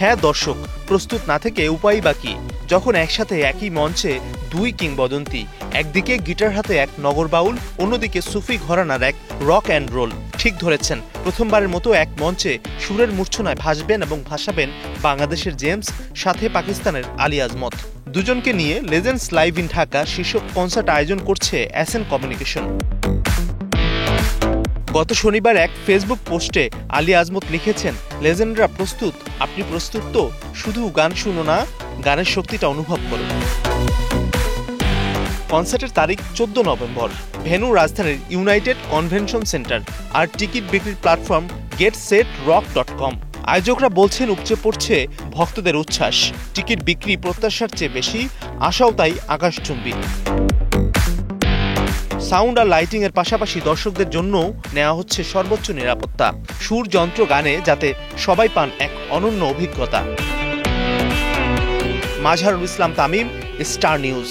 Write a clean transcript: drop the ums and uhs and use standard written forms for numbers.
হ্যাঁ দর্শক, প্রস্তুত না থেকে উপায় বা কি? যখন একসাথে একই মঞ্চে দুই কিংবদন্তি, একদিকে গিটার হাতে এক নগর বাউল, অন্যদিকে সুফি ঘরানার এক রক অ্যান্ড রোল। ঠিক ধরেছেন, প্রথমবারের মতো এক মঞ্চে সুরের মূর্ছনায় ভাসবেন এবং ভাসাবেন বাংলাদেশের জেমস, সাথে পাকিস্তানের আলী আজমত। দুজনকে নিয়ে লেজেন্ডস লাইভ ইন ঢাকা শীর্ষক কনসার্ট আয়োজন করছে এসএন কমিউনিকেশন। গত শনিবার এক ফেসবুক পোস্টে আলী আজমত লিখেছেন, লেজেন্ডরা প্রস্তুত, আপনি প্রস্তুত তো? শুধু গান শুনো না, গানের শক্তিটা অনুভব করো। কনসার্টের তারিখ 14 নভেম্বর। ভেন্যু রাজধানীর ইউনাইটেড কনভেনশন সেন্টার। আর টিকিট বিক্রির প্ল্যাটফর্ম getsetrock.com। আয়োজকরা বলছেন, উপচে পড়ছে ভক্তদের উচ্ছ্বাস। টিকিট বিক্রি প্রত্যাশার চেয়ে বেশি, আশাও তাই আকাশচুম্বী। সাউন্ড আর লাইটিং এর পাশাপাশি দর্শকদের জন্য নেওয়া হচ্ছে সর্বোচ্চ নিরাপত্তা। সুর, যন্ত্র, গানে যাতে সবাই পান এক অনন্য অভিজ্ঞতা। Mazharul Islam Tamim, star news.